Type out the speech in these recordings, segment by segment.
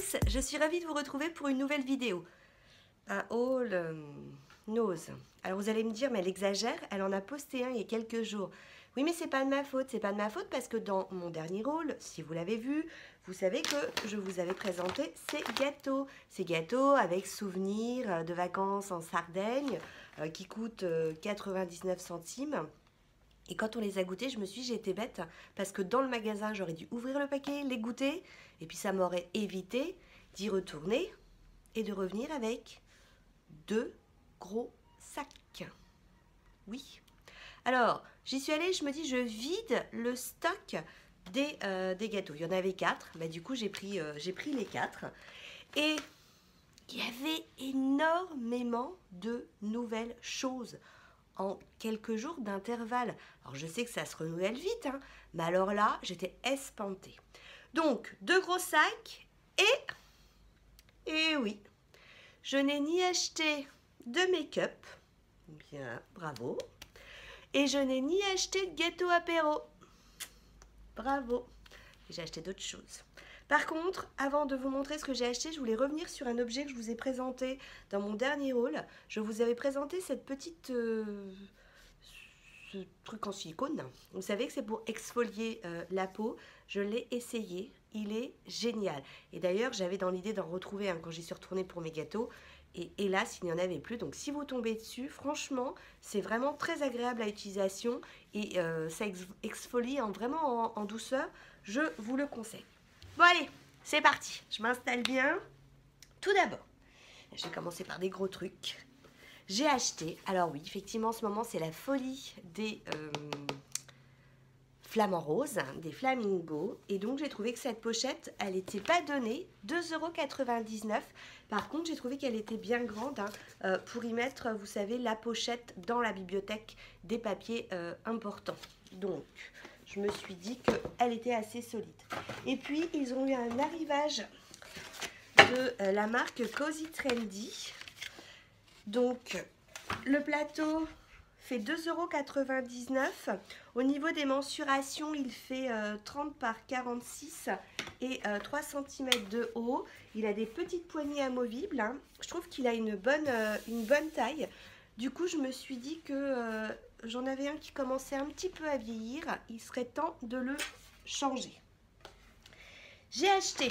tous, je suis ravie de vous retrouver pour une nouvelle vidéo. Un haul nose. Alors vous allez me dire, mais elle exagère, elle en a posté un il y a quelques jours. Oui, mais c'est pas de ma faute, c'est pas de ma faute parce que dans mon dernier haul, si vous l'avez vu, vous savez que je vous avais présenté ces gâteaux. Ces gâteaux avec souvenirs de vacances en Sardaigne qui coûtent 99 centimes. Et quand on les a goûtés, je me suis dit, j'ai été bête, parce que dans le magasin, j'aurais dû ouvrir le paquet, les goûter, et puis ça m'aurait évité d'y retourner et de revenir avec 2 gros sacs. Oui. Alors, j'y suis allée, je me dis, je vide le stock des gâteaux. Il y en avait 4, bah, du coup, j'ai pris les 4. Et il y avait énormément de nouvelles choses en quelques jours d'intervalle. Alors je sais que ça se renouvelle vite, hein, mais alors là, j'étais espantée. Donc, 2 gros sacs et oui, je n'ai ni acheté de make-up, bien, bravo, et je n'ai ni acheté de gâteau apéro, bravo, j'ai acheté d'autres choses. Par contre, avant de vous montrer ce que j'ai acheté, je voulais revenir sur un objet que je vous ai présenté dans mon dernier haul. Je vous avais présenté cette petite... ce truc en silicone. Vous savez que c'est pour exfolier la peau. Je l'ai essayé. Il est génial. Et d'ailleurs, j'avais dans l'idée d'en retrouver un quand j'y suis retournée pour mes gâteaux. Et hélas, il n'y en avait plus. Donc, si vous tombez dessus, franchement, c'est vraiment très agréable à l'utilisation. Et ça exfolie vraiment en douceur. Je vous le conseille. Bon allez, c'est parti, je m'installe bien. Tout d'abord, je vais commencer par des gros trucs. J'ai acheté, alors oui, effectivement en ce moment c'est la folie des flamants roses, des flamingos. Et donc j'ai trouvé que cette pochette, elle n'était pas donnée, 2,99 €. Par contre, j'ai trouvé qu'elle était bien grande pour y mettre, vous savez, la pochette dans la bibliothèque des papiers importants. Donc, je me suis dit qu'elle était assez solide. Et puis, ils ont eu un arrivage de la marque Cozy Trendy. Donc, le plateau fait 2,99 €. Au niveau des mensurations, il fait 30 par 46 et 3 cm de haut. Il a des petites poignées amovibles. Hein. Je trouve qu'il a une bonne taille. Du coup, je me suis dit que j'en avais un qui commençait un petit peu à vieillir. Il serait temps de le changer. J'ai acheté,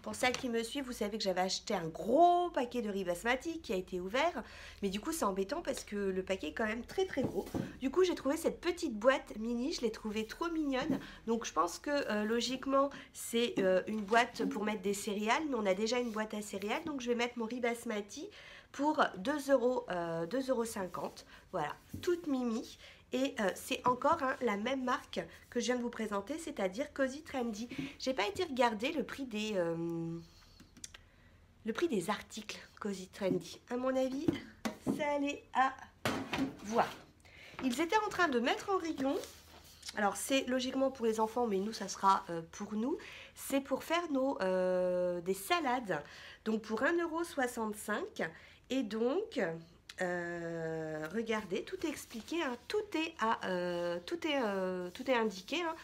pour celles qui me suivent, vous savez que j'avais acheté un gros paquet de riz basmati qui a été ouvert. Mais du coup, c'est embêtant parce que le paquet est quand même très très gros. Du coup, j'ai trouvé cette petite boîte mini, je l'ai trouvée trop mignonne. Donc, je pense que logiquement, c'est une boîte pour mettre des céréales. Mais on a déjà une boîte à céréales. Donc, je vais mettre mon riz basmati pour 2,50 €. Voilà, toute mimi. Et c'est encore la même marque que je viens de vous présenter, c'est-à-dire Cozy Trendy. J'ai pas été regarder le prix des articles Cozy Trendy. À mon avis, ça allait à voir. Ils étaient en train de mettre en rayon. Alors c'est logiquement pour les enfants, mais nous ça sera pour nous. C'est pour faire des salades. Donc pour 1,65 €. Et donc... regardez, tout est expliqué, hein, tout est indiqué, hein,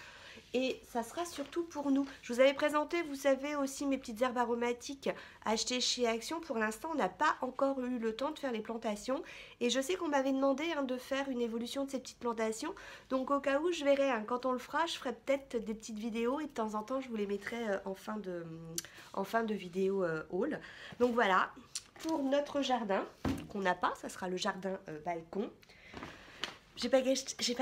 et ça sera surtout pour nous. Je vous avais présenté, vous savez, aussi mes petites herbes aromatiques achetées chez Action. Pour l'instant, on n'a pas encore eu le temps de faire les plantations, et je sais qu'on m'avait demandé de faire une évolution de ces petites plantations, donc au cas où, je verrai, quand on le fera, je ferai peut-être des petites vidéos, et de temps en temps, je vous les mettrai en fin de vidéo haul. Donc voilà. Pour notre jardin, qu'on n'a pas, ça sera le jardin balcon. J'ai pas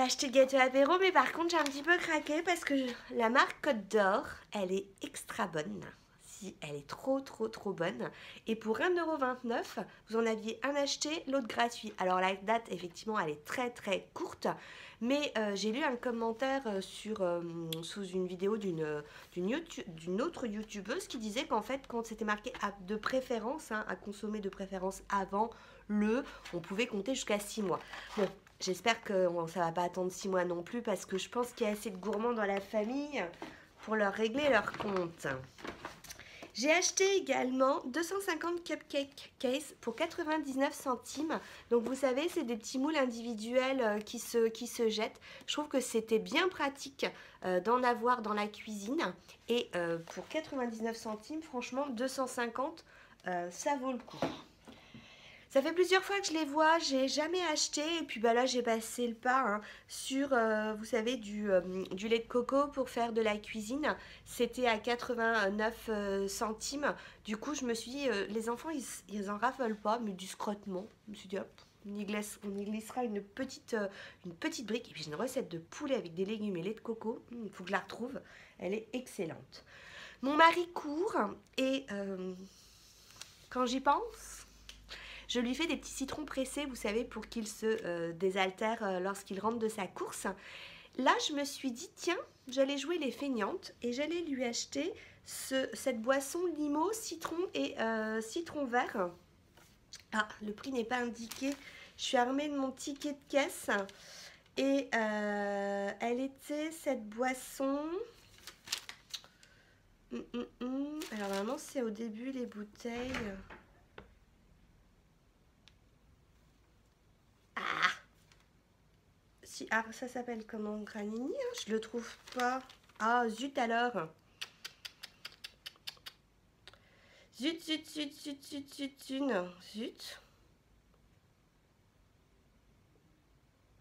acheté de gâteau apéro, mais par contre j'ai un petit peu craqué parce que la marque Côte d'Or, elle est extra bonne. Si, elle est trop bonne. Et pour 1,29 €, vous en aviez un acheté, l'autre gratuit. Alors la date, effectivement, elle est très courte. Mais j'ai lu un commentaire sous une vidéo d'une autre youtubeuse qui disait qu'en fait, quand c'était marqué de préférence, à consommer de préférence avant on pouvait compter jusqu'à 6 mois. Bon, j'espère que ça va pas attendre 6 mois non plus parce que je pense qu'il y a assez de gourmands dans la famille pour leur régler leur compte. J'ai acheté également 250 cupcake case pour 99 centimes. Donc vous savez, c'est des petits moules individuels qui se jettent. Je trouve que c'était bien pratique d'en avoir dans la cuisine. Et pour 99 centimes, franchement, 250, ça vaut le coup. Ça fait plusieurs fois que je les vois, j'ai jamais acheté et puis bah là j'ai passé le pas hein, sur, vous savez, du lait de coco pour faire de la cuisine. C'était à 89 centimes. Du coup je me suis dit, les enfants ils en raffolent pas, mais du scrottement. Je me suis dit hop, on y glissera une petite brique. Et puis j'ai une recette de poulet avec des légumes et lait de coco, il faut que je la retrouve, elle est excellente. Mon mari court et quand j'y pense... Je lui fais des petits citrons pressés, vous savez, pour qu'il se désaltère lorsqu'il rentre de sa course. Là, je me suis dit, tiens, j'allais jouer les feignantes et j'allais lui acheter cette boisson limo, citron et citron vert. Ah, le prix n'est pas indiqué. Je suis armée de mon ticket de caisse et elle était, cette boisson... Alors, normalement, c'est au début les bouteilles... Ah, ça s'appelle comment? Granini hein? Je le trouve pas. Ah, zut alors. Zut.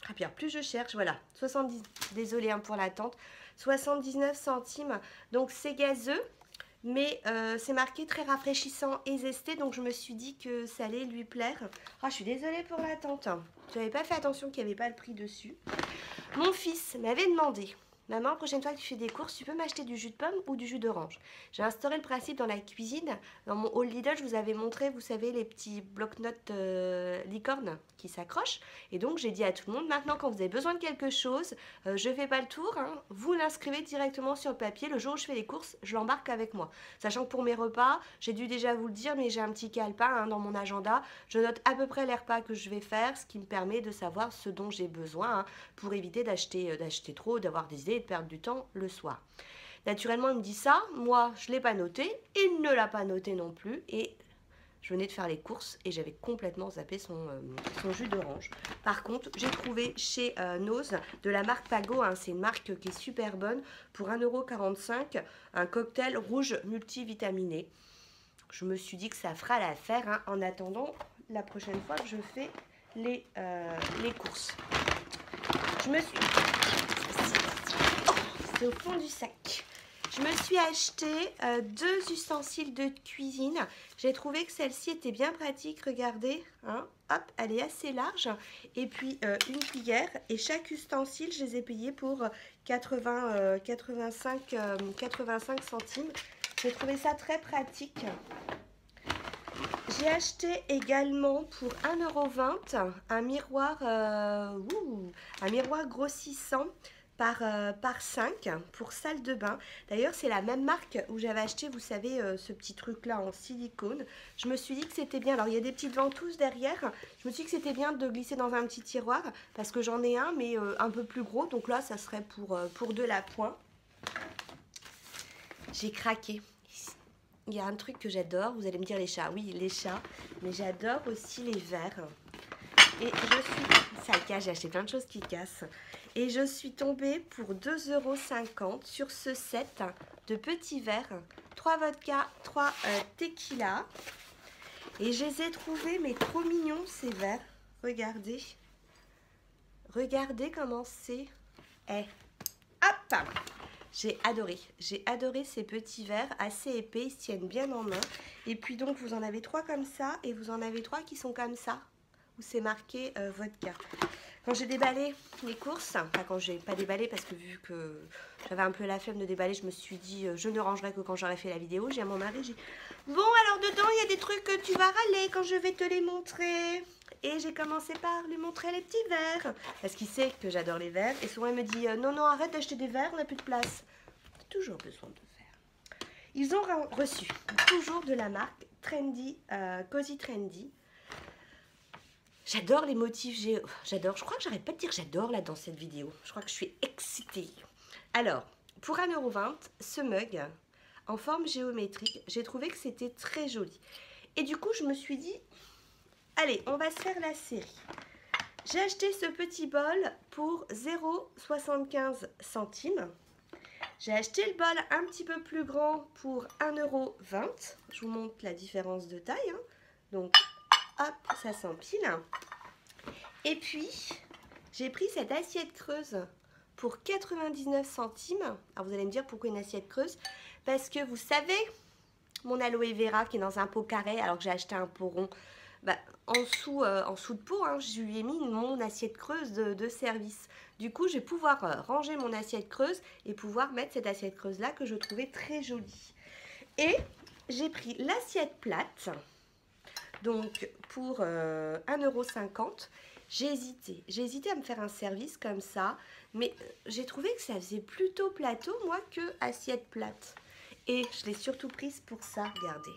Ah, bien, plus je cherche, voilà. 70, désolé hein, pour l'attente. 79 centimes. Donc, c'est gazeux. Mais c'est marqué très rafraîchissant et zesté, donc je me suis dit que ça allait lui plaire. Ah, je suis désolée pour l'attente. Je n'avais pas fait attention qu'il n'y avait pas le prix dessus. Mon fils m'avait demandé, maman, la prochaine fois que tu fais des courses, tu peux m'acheter du jus de pomme ou du jus d'orange. J'ai instauré le principe dans la cuisine. Dans mon haul Lidl, je vous avais montré, vous savez, les petits bloc-notes licorne qui s'accrochent. Et donc, j'ai dit à tout le monde, maintenant, quand vous avez besoin de quelque chose, je ne fais pas le tour. Hein, vous l'inscrivez directement sur le papier. Le jour où je fais les courses, je l'embarque avec moi. Sachant que pour mes repas, j'ai dû déjà vous le dire, mais j'ai un petit calepin hein, dans mon agenda. Je note à peu près les repas que je vais faire, ce qui me permet de savoir ce dont j'ai besoin hein, pour éviter d'acheter trop, d'avoir des idées et de perdre du temps le soir. Naturellement, il me dit ça. Moi, je ne l'ai pas noté. Il ne l'a pas noté non plus. Et je venais de faire les courses et j'avais complètement zappé son jus d'orange. Par contre, j'ai trouvé chez Nose de la marque Pago, hein, c'est une marque qui est super bonne, pour 1,45 € un cocktail rouge multivitaminé. Je me suis dit que ça fera l'affaire hein, en attendant la prochaine fois que je fais les courses. Je me suis... Oh, c'est au fond du sac. Je me suis acheté 2 ustensiles de cuisine. J'ai trouvé que celle-ci était bien pratique. Regardez, hein, hop, elle est assez large. Et puis une cuillère. Et chaque ustensile, je les ai payés pour 85 centimes. J'ai trouvé ça très pratique. J'ai acheté également pour 1,20 € un miroir grossissant par 5 pour salle de bain. D'ailleurs, c'est la même marque où j'avais acheté, vous savez, ce petit truc-là en silicone. Je me suis dit que c'était bien. Alors, il y a des petites ventouses derrière. Je me suis dit que c'était bien de glisser dans un petit tiroir parce que j'en ai un, mais un peu plus gros. Donc là, ça serait pour de l'appoint. J'ai craqué. Il y a un truc que j'adore. Vous allez me dire les chats. Oui, les chats. Mais j'adore aussi les verres. Et je suis... Ça casse, j'ai acheté plein de choses qui cassent. Et je suis tombée pour 2,50 € sur ce set de petits verres. 3 vodka, 3 tequila. Et je les ai trouvés, mais trop mignons ces verres. Regardez. Regardez comment c'est. Hop! J'ai adoré ces petits verres assez épais, ils se tiennent bien en main. Et puis donc vous en avez 3 comme ça et vous en avez 3 qui sont comme ça, où c'est marqué vodka. Quand j'ai déballé les courses, enfin quand j'ai pas déballé parce que vu que j'avais un peu la flemme de déballer, je me suis dit je ne rangerai que quand j'aurai fait la vidéo. J'ai à mon mari, j'ai dit bon alors dedans il y a des trucs que tu vas râler quand je vais te les montrer. Et j'ai commencé par lui montrer les petits verres. Parce qu'il sait que j'adore les verres. Et souvent il me dit non, arrête d'acheter des verres, on n'a plus de place. J'ai toujours besoin de verres. Ils ont reçu toujours de la marque Trendy, Cozy Trendy. J'adore les motifs. J'adore. Je crois que j'arrête pas de dire j'adore là dans cette vidéo. Je crois que je suis excitée. Alors, pour 1,20 €, ce mug en forme géométrique. J'ai trouvé que c'était très joli. Et du coup, je me suis dit, allez, on va se faire la série. J'ai acheté ce petit bol pour 0,75 centimes. J'ai acheté le bol un petit peu plus grand pour 1,20 €. Je vous montre la différence de taille. Hein. Donc, hop, ça s'empile. Et puis, j'ai pris cette assiette creuse pour 99 centimes. Alors, vous allez me dire pourquoi une assiette creuse? Parce que vous savez, mon aloe vera qui est dans un pot carré, alors que j'ai acheté un pot rond, bah, en dessous de pot, hein, je lui ai mis mon assiette creuse de service. Du coup, je vais pouvoir ranger mon assiette creuse et pouvoir mettre cette assiette creuse là que je trouvais très jolie. Et j'ai pris l'assiette plate, donc pour 1,50 €. J'ai hésité à me faire un service comme ça, mais j'ai trouvé que ça faisait plutôt plateau, moi, que assiette plate. Et je l'ai surtout prise pour ça, regardez.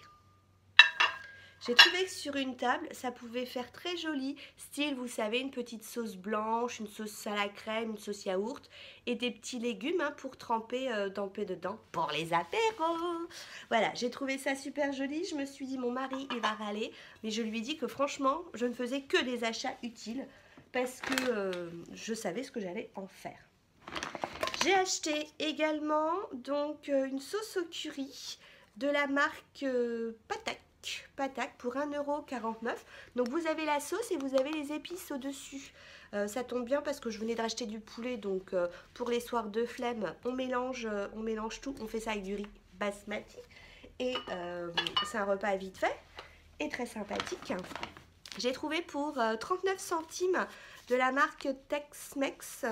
J'ai trouvé que sur une table, ça pouvait faire très joli, style, vous savez, une petite sauce blanche, une sauce à la crème, une sauce yaourt et des petits légumes hein, pour tremper dedans pour les apéros. Voilà, j'ai trouvé ça super joli. Je me suis dit, mon mari, il va râler, mais je lui ai dit que franchement, je ne faisais que des achats utiles parce que je savais ce que j'allais en faire. J'ai acheté également donc une sauce au curry de la marque Patak pour 1,49 €. Donc vous avez la sauce et vous avez les épices au-dessus. Ça tombe bien parce que je venais de racheter du poulet, donc pour les soirs de flemme, on mélange tout. On fait ça avec du riz basmati et c'est un repas vite fait et très sympathique. J'ai trouvé pour 39 centimes de la marque Tex-Mex,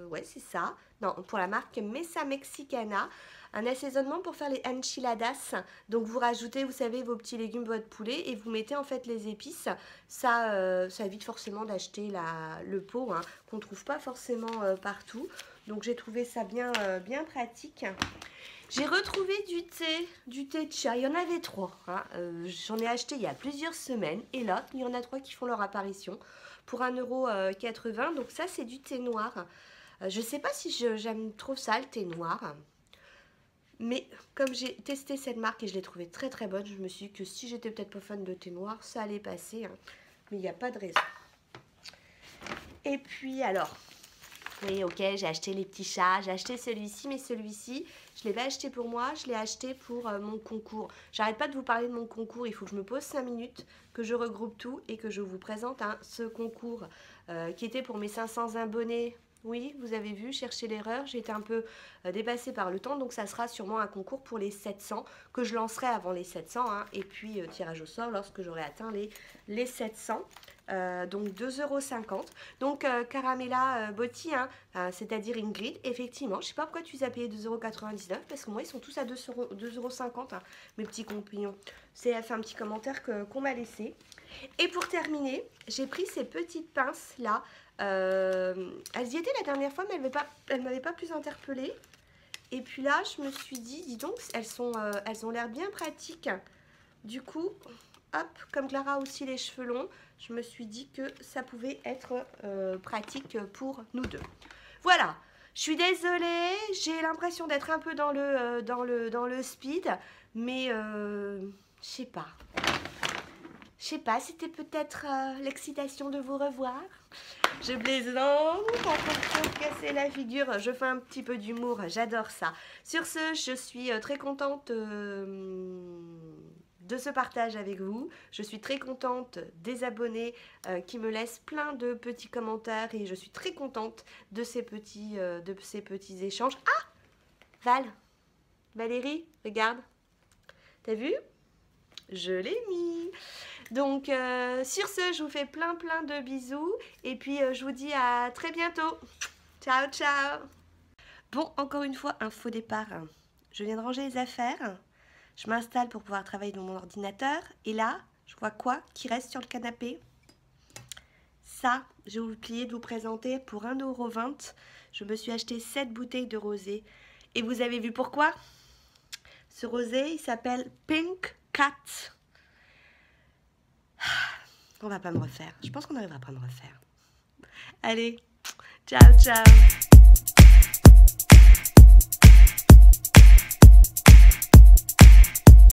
ouais c'est ça, non pour la marque Mesa Mexicana, un assaisonnement pour faire les enchiladas. Donc vous rajoutez, vous savez, vos petits légumes, votre poulet et vous mettez en fait les épices. Ça évite forcément d'acheter le pot hein, qu'on ne trouve pas forcément partout. Donc j'ai trouvé ça bien pratique. J'ai retrouvé du thé de chat, il y en avait 3, hein. J'en ai acheté il y a plusieurs semaines et là il y en a 3 qui font leur apparition pour 1,80 €, donc ça c'est du thé noir. Je ne sais pas si j'aime trop ça le thé noir, mais comme j'ai testé cette marque et je l'ai trouvée très très bonne, je me suis dit que si j'étais peut-être pas fan de thé noir, ça allait passer, hein. Mais il n'y a pas de raison. Et puis alors... Oui, ok, j'ai acheté les petits chats, j'ai acheté celui-ci, mais celui-ci, je ne l'ai pas acheté pour moi, je l'ai acheté pour mon concours. J'arrête pas de vous parler de mon concours, il faut que je me pose 5 minutes, que je regroupe tout et que je vous présente hein, ce concours qui était pour mes 500 abonnés. Oui, vous avez vu, chercher l'erreur, j'ai été un peu dépassée par le temps, donc ça sera sûrement un concours pour les 700, que je lancerai avant les 700, hein, et puis tirage au sort lorsque j'aurai atteint les 700. Donc 2,50 €. Donc Caramella Botti, hein, c'est-à-dire Ingrid, effectivement, je ne sais pas pourquoi tu les as payés 2,99 €, parce que moi ils sont tous à 2,50 €, hein, mes petits compagnons. C'est fait un petit commentaire qu'on m'a laissé. Et pour terminer, j'ai pris ces petites pinces là. Elles y étaient la dernière fois, mais elles ne m'avaient pas plus interpellée. Et puis là, je me suis dit, dis donc, elles ont l'air bien pratiques. Du coup, hop, comme Clara a aussi les cheveux longs, je me suis dit que ça pouvait être pratique pour nous deux. Voilà, je suis désolée, j'ai l'impression d'être un peu dans le speed, mais je sais pas. Je sais pas, c'était peut-être l'excitation de vous revoir. Je plaisante, en train de casser la figure, je fais un petit peu d'humour, j'adore ça. Sur ce, je suis très contente de ce partage avec vous. Je suis très contente des abonnés qui me laissent plein de petits commentaires et je suis très contente de ces petits échanges. Ah, Valérie, regarde, t'as vu? Je l'ai mis. Donc sur ce, je vous fais plein de bisous et puis je vous dis à très bientôt. Ciao, ciao. Bon, encore une fois, un faux départ. Je viens de ranger les affaires. Je m'installe pour pouvoir travailler dans mon ordinateur. Et là, je vois quoi qui reste sur le canapé? Ça, j'ai oublié de vous présenter pour 1,20 €. Je me suis acheté 7 bouteilles de rosé. Et vous avez vu pourquoi? Ce rosé, il s'appelle Pink Cat. On va pas me refaire. Je pense qu'on n'arrivera pas à me refaire. Allez, ciao, ciao.